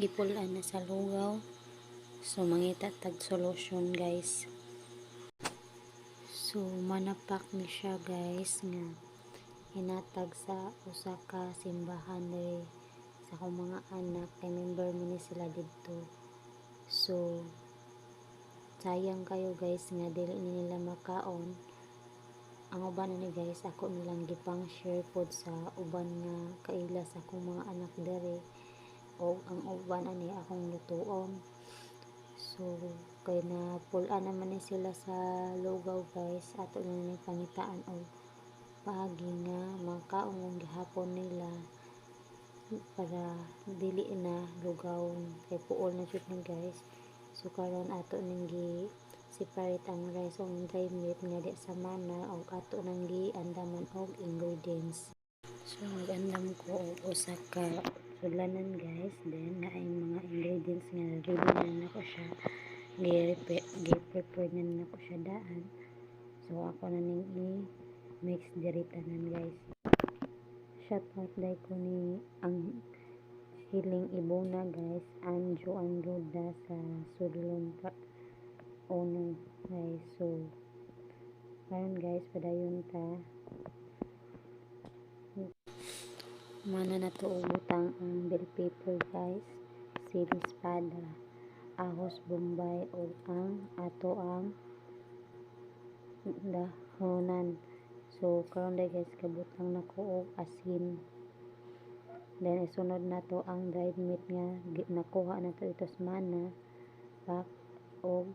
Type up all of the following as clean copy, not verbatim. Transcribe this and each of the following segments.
gipulan na sa lugaw. So mangita tag solution guys. So manapak ni siya guys nga hinatag sa usa ka simbahan diri sa akong mga anak kay member mo ni sila didto. So sayang kayo guys nga dili ni nila makaon. Ang uban ani guys ako nilang gipang share pod sa uban nga kaila sa akong mga anak diri, o ang uban ani akong lutuon. So kay na pulaan naman ni sila sa lugaw guys, ato na ni pangitaan og paagi nga makaon gihapon nila para dili na lugaw kay puol na jud ni guys. So karon ato ning gi separate ang rice o dry meat nga di sa mana og ato nang giandaman og ingredients. So nag-andam ko og usa ka sudlanan guys, then naay mga ingredients nga ready na nako siya, gi-prepare na nako siya daan. So ako na ning i-mix diri tanan guys. Shout out dai ko ni ang Hiling Ibona guys, Anjo Anruda sa Sudlon Ono guys. So karon guys padayon ta mana na to butang ang bell pepper guys, sili espada, ahos bombay o ang ato ang dahonan. So karon dai guys kabutang nako og asin. Then isunod na to ang dried meat nga nakuha na to ito sa mana pak og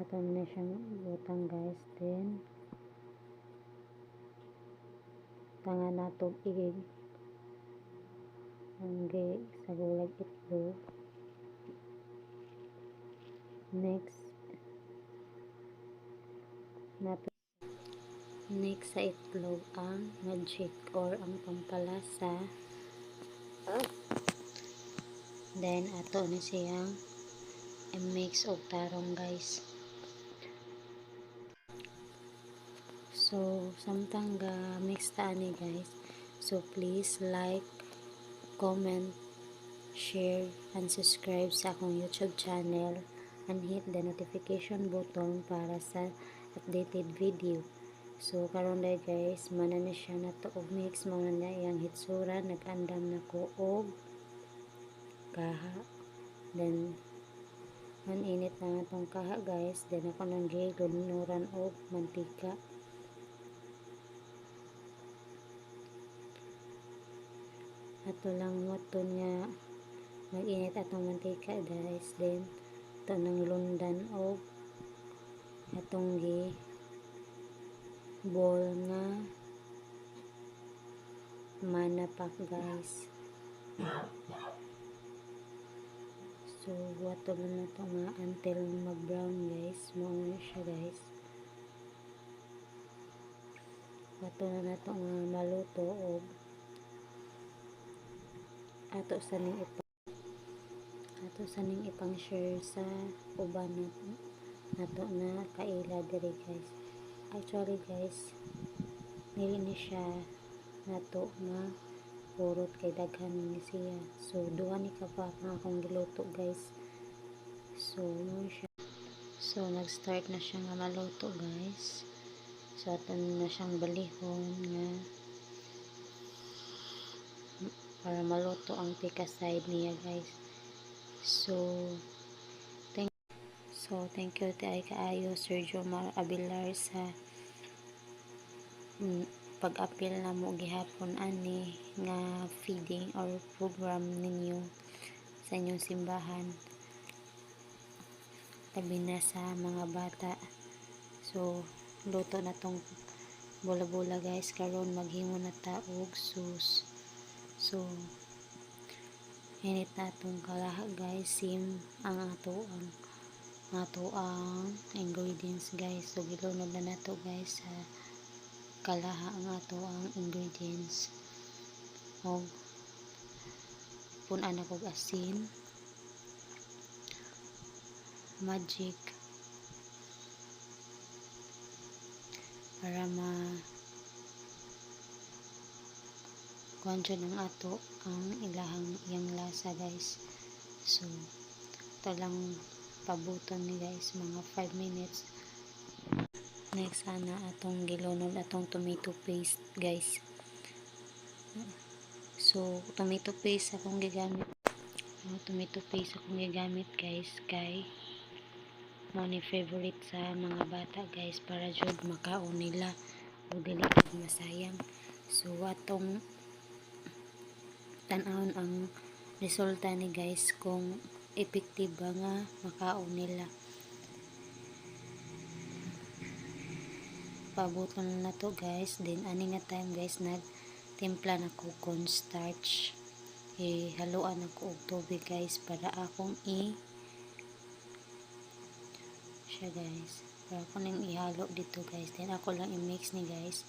ato na siyang butang guys. Then tanga na to igig ang sa gulag itlog. Next sa itlog ang magic or ang pampalasa. Then ato na siyang i-mix og tarong guys. So samtang ga mix ta ani guys, so please like, comment, share and subscribe sa akong YouTube channel and hit the notification button para sa updated video. So karon dai guys mana na siya nato og mix, mo na iyang hitsura, nag-andam nako og kaha. Then init na natong kaha guys, then ako nang gilunuran og mantika. Ato lang moton nga mag-init atong mantika guys, then ito nang lundan og atong gi ball nga manapak guys. So wato na ito nga until mag-brown guys, mo na siya guys. Wato na ito nga maluto og ato sa ning ipang share sa uban nato na kaila diri guys. Actually guys dili ni siya nato nga purot kay daghan ni siya. So duha ni kapak nga akong giluto guys. So mo siya. So nag-start na siya nga maluto guys. So ato na siyang balihon nga para maluto ang pika side niya guys. So thank you ti ay kaayo Sir Jomar Abilar sa pag-apil na mo gihapon ani nga feeding or program ninyo sa inyong simbahan tabi na sa mga bata. So luto na tong bola-bola guys, karon maghimo na ta og sauce. So init na itong kalaha guys, sim ang ato ang ingredients guys. So gilunod na nato guys sa kalaha ang ato ang ingredients. Og punan ako asin, magic para kuan jud ang ato ang iyang lasa guys. So ito lang pabuton ni guys, mga 5 minutes. Next ana atong gilunod atong tomato paste guys. So tomato paste akong gigamit. Tomato paste akong gigamit guys kay mo ni favorite sa mga bata guys, para jud makaon nila o dili masayang. So atong tan-awon ang resulta ni guys kung effective ba nga makaon nila. Pabuton na to guys, then ani nga time guys nagtimpla na ko cornstarch. Haluan ako og tubig guys para akong siya guys, para ako nang ihalo dito guys, then ako lang i-mix ni guys,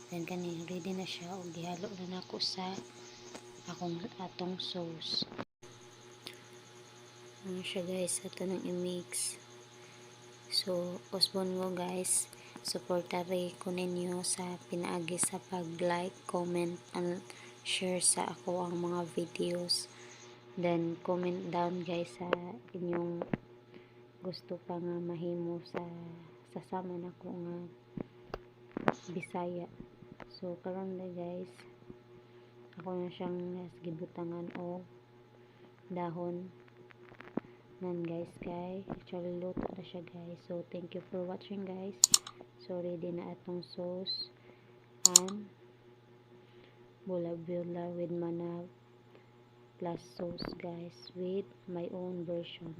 then kani ready na siya og ihalo na nako sa atong sauce. Siya guys, ato nang i-mix. So usbon ko guys, supportare ko ninyo sa pinaagi sa pag-like, comment, and share sa ako ang mga videos. Then comment down guys sa inyong gusto pa nga mahimo sa sama na ko nga Bisaya. So karon na guys, ako na siyang gibutangan o dahon nan guys, kay actually luto na siya guys. So thank you for watching guys. So ready na atong sauce and bula-bula with manab plus sauce guys, with my own version.